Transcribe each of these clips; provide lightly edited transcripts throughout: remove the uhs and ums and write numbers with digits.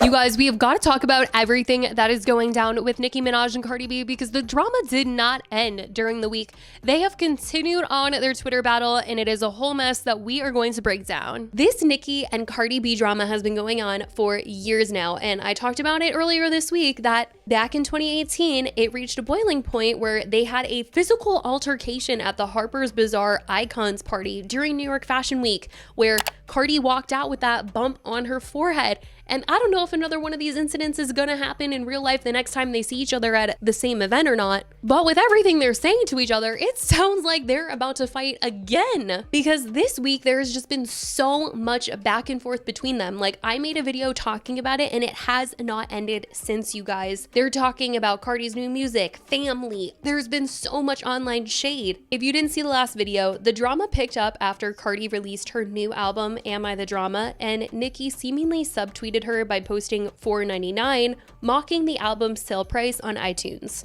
You guys, we have got to talk about everything that is going down with Nicki Minaj and Cardi B because the drama did not end during the week. They have continued on their Twitter battle and it is a whole mess that we are going to break down. This Nicki and Cardi B drama has been going on for years now, and I talked about it earlier this week that back in 2018, it reached a boiling point where they had a physical altercation at the Harper's Bazaar Icons party during New York Fashion Week, where Cardi walked out with that bump on her forehead. And I don't know if another one of these incidents is gonna happen in real life the next time they see each other at the same event or not. But with everything they're saying to each other, it sounds like they're about to fight again. Because this week, there's just been so much back and forth between them. Like, I made a video talking about it and it has not ended since, you guys. They're talking about Cardi's new music, family. There's been so much online shade. If you didn't see the last video, the drama picked up after Cardi released her new album, Am I the Drama? And Nicki seemingly subtweeted her by posting $4.99, mocking the album's sale price on iTunes.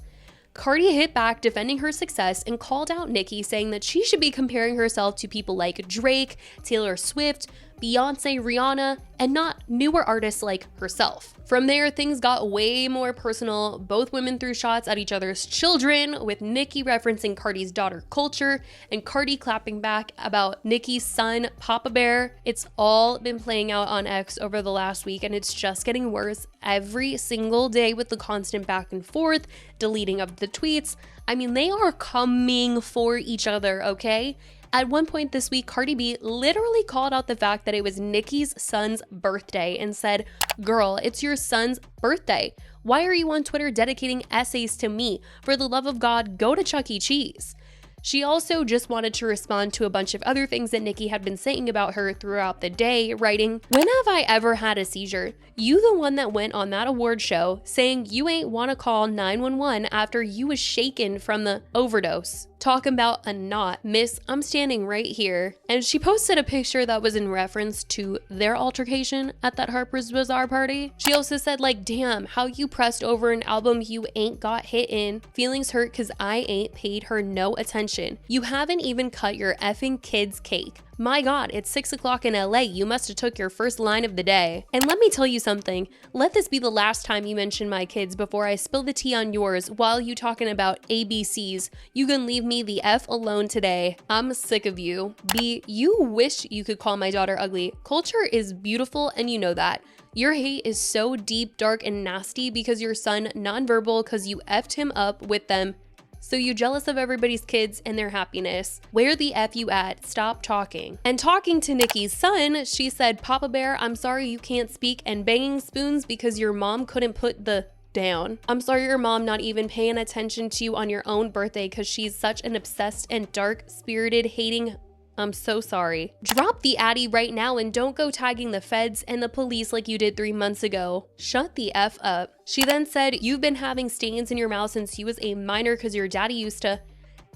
Cardi hit back defending her success and called out Nicki, saying that she should be comparing herself to people like Drake, Taylor Swift, Beyonce, Rihanna, and not newer artists like herself. From there, things got way more personal. Both women threw shots at each other's children, with Nicki referencing Cardi's daughter Culture and Cardi clapping back about Nicki's son Papa Bear. It's all been playing out on X over the last week, and it's just getting worse every single day with the constant back and forth, deleting of the tweets. I mean, they are coming for each other, okay? At one point this week, Cardi B literally called out the fact that it was Nicki's son's birthday and said, "Girl, it's your son's birthday. Why are you on Twitter dedicating essays to me? For the love of God, go to Chuck E. Cheese." She also just wanted to respond to a bunch of other things that Nicki had been saying about her throughout the day, writing, "When have I ever had a seizure? You the one that went on that award show saying you ain't wanna call 911 after you was shaken from the overdose. Talking about a knot, miss, I'm standing right here." And she posted a picture that was in reference to their altercation at that Harper's Bazaar party. She also said, like, "Damn, how you pressed over an album you ain't got hit in. Feelings hurt cause I ain't paid her no attention. You haven't even cut your effing kid's cake. My God, it's 6 o'clock in LA. You must have took your first line of the day. And let me tell you something. Let this be the last time you mention my kids before I spill the tea on yours while you talking about ABCs. You can leave me the F alone today. I'm sick of you. B, you wish you could call my daughter ugly. Culture is beautiful and you know that. Your hate is so deep, dark, and nasty because your son nonverbal because you effed him up with them. So you jealous of everybody's kids and their happiness. Where the F you at? Stop talking." And talking to Nicki's son, she said, "Papa Bear, I'm sorry you can't speak and banging spoons because your mom couldn't put the down. I'm sorry your mom not even paying attention to you on your own birthday because she's such an obsessed and dark-spirited hating. I'm so sorry. Drop the Addy right now and don't go tagging the feds and the police like you did 3 months ago. Shut the F up." She then said, "You've been having stains in your mouth since you was a minor because your daddy used to.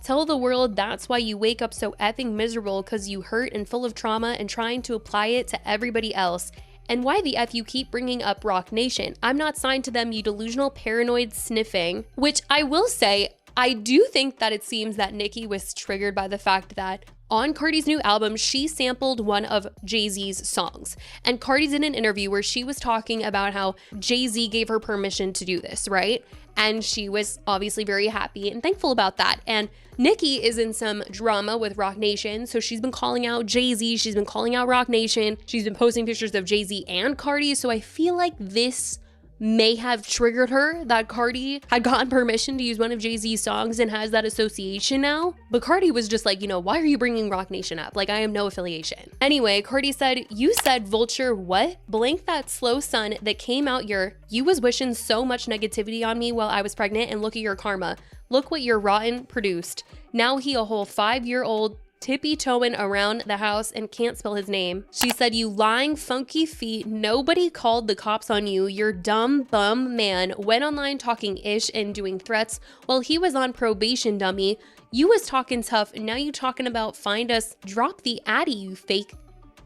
Tell the world that's why you wake up so effing miserable because you hurt and full of trauma and trying to apply it to everybody else. And why the F you keep bringing up Rock Nation. I'm not signed to them, you delusional paranoid sniffing." Which I will say, I do think that it seems that Nicki was triggered by the fact that on Cardi's new album, she sampled one of Jay-Z's songs. And Cardi did an interview where she was talking about how Jay-Z gave her permission to do this, right? And she was obviously very happy and thankful about that. And Nicki is in some drama with Rock Nation, so she's been calling out Jay-Z, she's been calling out Rock Nation, she's been posting pictures of Jay-Z and Cardi, so I feel like this may have triggered her that Cardi had gotten permission to use one of Jay-Z's songs and has that association now. But Cardi was just like, you know, why are you bringing Rock Nation up? Like, I have no affiliation. Anyway, Cardi said, "You said vulture what? Blank that slow son that came out you was wishing so much negativity on me while I was pregnant and look at your karma. Look what your rotten produced. Now he a whole 5-year-old tippy-toeing around the house and can't spell his name." She said, "You lying funky feet, nobody called the cops on you. Your dumb bum man went online talking ish and doing threats while he was on probation, dummy. You was talking tough, and now you talking about find us. Drop the Addy, you fake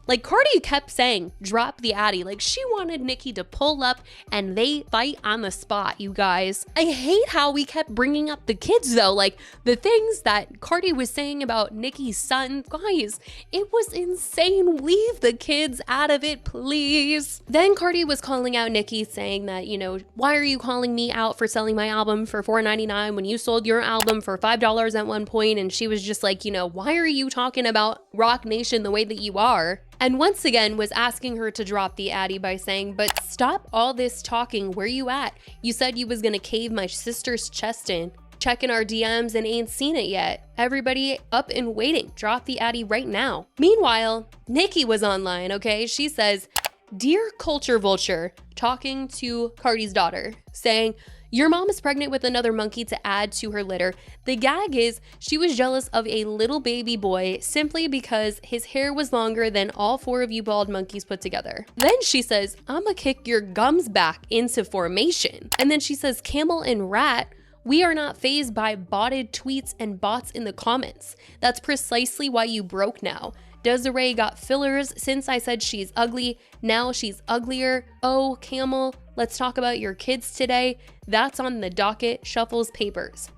Like, Cardi kept saying, drop the Addy. Like, she wanted Nicki to pull up and they fight on the spot, you guys. I hate how we kept bringing up the kids, though. Like, the things that Cardi was saying about Nicki's son, guys, it was insane. Leave the kids out of it, please. Then Cardi was calling out Nicki, saying that, you know, why are you calling me out for selling my album for $4.99 when you sold your album for $5 at one point? And she was just like, you know, why are you talking about Roc Nation the way that you are? And once again was asking her to drop the Addy by saying, but stop all this talking, where you at? You said you was gonna cave my sister's chest in. Checking our DMs and ain't seen it yet. Everybody up and waiting, drop the Addy right now. Meanwhile, Nicki was online, okay? She says, dear culture vulture, talking to Cardi's daughter, saying, your mom is pregnant with another monkey to add to her litter. The gag is she was jealous of a little baby boy simply because his hair was longer than all 4 of you bald monkeys put together. Then she says, I'ma kick your gums back into formation. And then she says, Camel and Rat, we are not fazed by botted tweets and bots in the comments. That's precisely why you broke now. Desiree got fillers since I said she's ugly. Now she's uglier. Oh, Camel, let's talk about your kids today. That's on the docket, shuffles papers.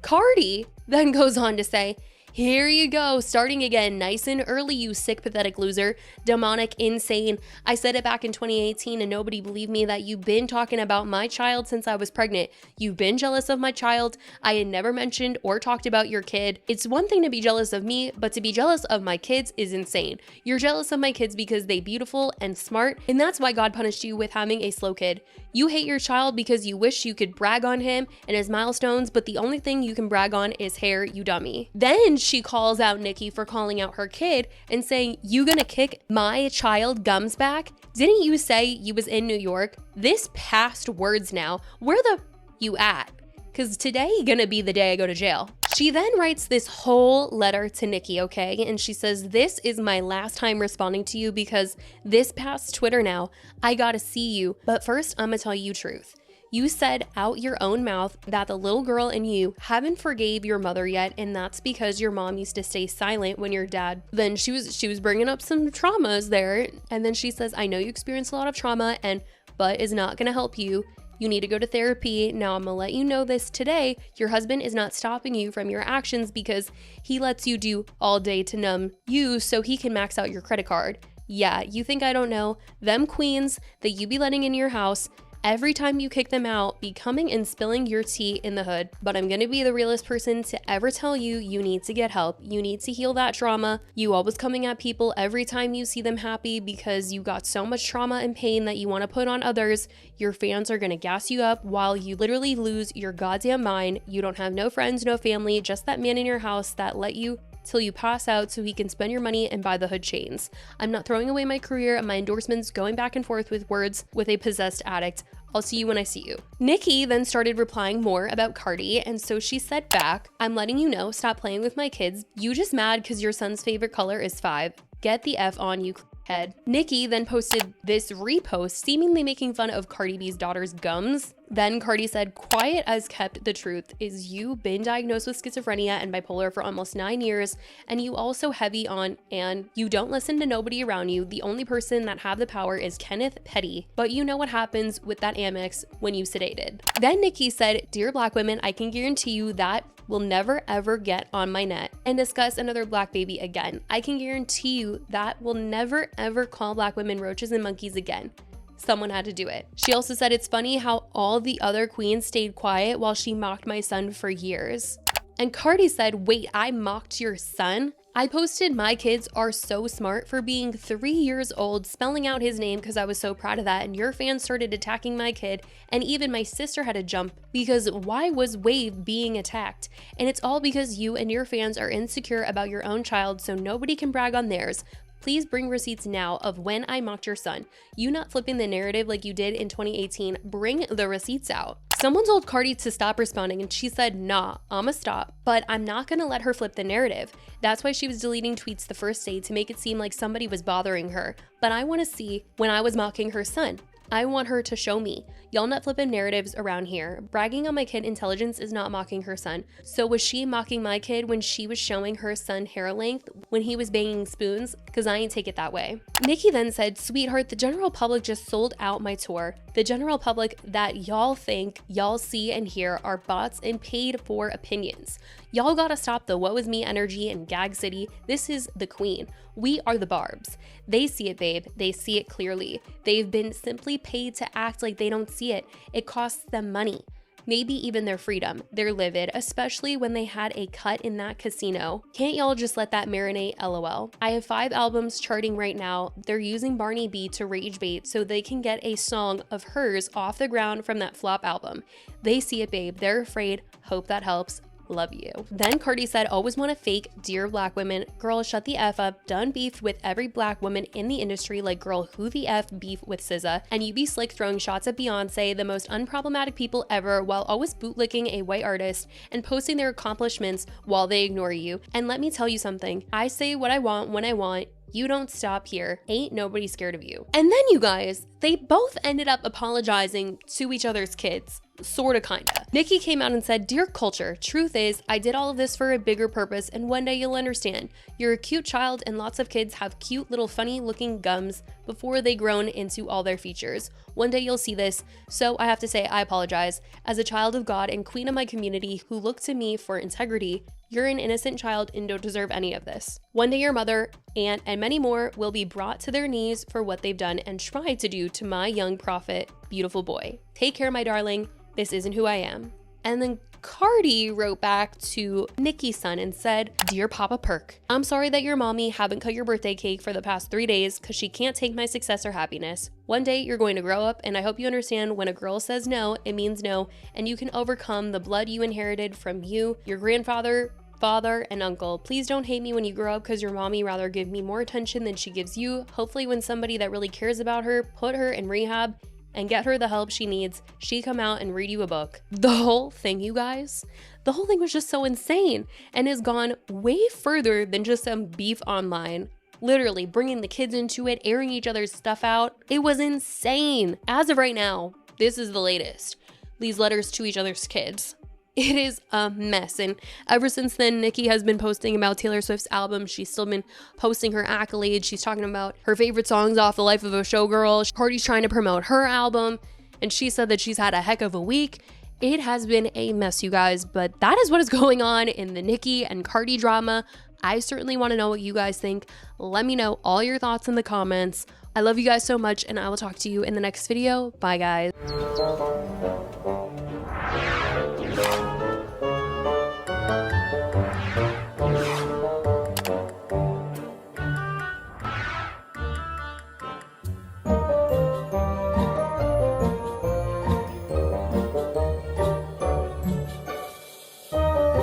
Cardi then goes on to say, here you go, starting again, nice and early, you sick, pathetic loser, demonic, insane. I said it back in 2018 and nobody believed me that you've been talking about my child since I was pregnant. You've been jealous of my child. I had never mentioned or talked about your kid. It's one thing to be jealous of me, but to be jealous of my kids is insane. You're jealous of my kids because they beautiful and smart, and that's why God punished you with having a slow kid. You hate your child because you wish you could brag on him and his milestones, but the only thing you can brag on is hair, you dummy. Then she calls out Nicki for calling out her kid and saying, you gonna kick my child gums back? Didn't you say you was in New York? This past words now. Where the you at? Cause today gonna be the day I go to jail. She then writes this whole letter to Nicki, okay? And she says, this is my last time responding to you because this past Twitter now, I gotta see you. But first, I'm gonna tell you truth. You said out your own mouth that the little girl and you haven't forgave your mother yet, and that's because your mom used to stay silent when your dad. Then she was bringing up some traumas there, and then she says, I know you experienced a lot of trauma, and but is not gonna help you. You need to go to therapy. Now I'm gonna let you know this today. Your husband is not stopping you from your actions because he lets you do all day to numb you so he can max out your credit card. Yeah, you think I don't know? Them queens that you be letting in your house, every time you kick them out, be coming and spilling your tea in the hood. But I'm gonna be the realest person to ever tell you, you need to get help. You need to heal that trauma. You always coming at people every time you see them happy because you got so much trauma and pain that you wanna put on others. Your fans are gonna gas you up while you literally lose your goddamn mind. You don't have no friends, no family, just that man in your house that let you till you pass out so he can spend your money and buy the hood chains. I'm not throwing away my career and my endorsements going back and forth with words with a possessed addict. I'll see you when I see you. Nicki then started replying more about Cardi, and so she said back, I'm letting you know, stop playing with my kids. You just mad because your son's favorite color is 5. Get the F on, you head. Nicki then posted this repost seemingly making fun of Cardi B's daughter's gums. Then Cardi said, quiet as kept, the truth is you been diagnosed with schizophrenia and bipolar for almost 9 years, and you also heavy on, and you don't listen to nobody around you. The only person that have the power is Kenneth Petty, but you know what happens with that Amex when you sedated. Then Nicki said, dear black women, I can guarantee you that will never ever get on my net and discuss another black baby again. I can guarantee you that will never ever call black women roaches and monkeys again. Someone had to do it. She also said it's funny how all the other queens stayed quiet while she mocked my son for years. And Cardi said, wait, I mocked your son? I posted my kids are so smart for being 3 years old, spelling out his name because I was so proud of that, and your fans started attacking my kid, and even my sister had to jump because why was Wave being attacked? And it's all because you and your fans are insecure about your own child, so nobody can brag on theirs. Please bring receipts now of when I mocked your son. You not flipping the narrative like you did in 2018. Bring the receipts out. Someone told Cardi to stop responding and she said, nah, I'ma stop, but I'm not gonna let her flip the narrative. That's why she was deleting tweets the first day to make it seem like somebody was bothering her. But I wanna see when I was mocking her son. I want her to show me. Y'all not flipping narratives around here. Bragging on my kid intelligence is not mocking her son. So was she mocking my kid when she was showing her son hair length when he was banging spoons? Cause I ain't take it that way. Nicki then said, sweetheart, the general public just sold out my tour. The general public that y'all think y'all see and hear are bots and paid for opinions. Y'all gotta stop the woe is me energy in Gag City. This is the queen. We are the barbs. They see it, babe. They see it clearly. They've been simply paid to act like they don't see it. It costs them money. Maybe even their freedom. They're livid, especially when they had a cut in that casino. Can't y'all just let that marinate, lol. I have 5 albums charting right now. They're using Barney B to rage bait so they can get a song of hers off the ground from that flop album. They see it, babe. They're afraid. Hope that helps. Love you. Then Cardi said, always want to fake, dear black women. Girl, shut the F up. Done beefed with every black woman in the industry like girl who the F beef with SZA. And you be slick throwing shots at Beyonce, the most unproblematic people ever, while always bootlicking a white artist and posting their accomplishments while they ignore you. And let me tell you something. I say what I want when I want. You don't stop here. Ain't nobody scared of you. And then you guys, they both ended up apologizing to each other's kids. Sorta, kinda. Nicki came out and said, dear culture, truth is, I did all of this for a bigger purpose and one day you'll understand. You're a cute child and lots of kids have cute little funny looking gums before they grown into all their features. One day you'll see this, so I have to say I apologize. As a child of God and queen of my community who look to me for integrity, you're an innocent child and don't deserve any of this. One day your mother, aunt, and many more will be brought to their knees for what they've done and tried to do to my young prophet, beautiful boy. Take care, my darling. This isn't who I am. And then Cardi wrote back to Nicki's son and said, dear Papa Perk, I'm sorry that your mommy haven't cut your birthday cake for the past 3 days because she can't take my success or happiness. One day you're going to grow up and I hope you understand when a girl says no, it means no, and you can overcome the blood you inherited from you, your grandfather, father, and uncle. Please don't hate me when you grow up because your mommy rather give me more attention than she gives you. Hopefully when somebody that really cares about her put her in rehab and get her the help she needs, she come out and read you a book. The whole thing, you guys, the whole thing was just so insane and has gone way further than just some beef online. Literally bringing the kids into it, airing each other's stuff out. It was insane. As of right now, this is the latest. These letters to each other's kids. It is a mess. And ever since then, Nicki has been posting about Taylor Swift's album. She's still been posting her accolades. She's talking about her favorite songs off The Life of a Showgirl. Cardi's trying to promote her album. And she said that she's had a heck of a week. It has been a mess, you guys. But that is what is going on in the Nicki and Cardi drama. I certainly want to know what you guys think. Let me know all your thoughts in the comments. I love you guys so much, and I will talk to you in the next video. Bye, guys.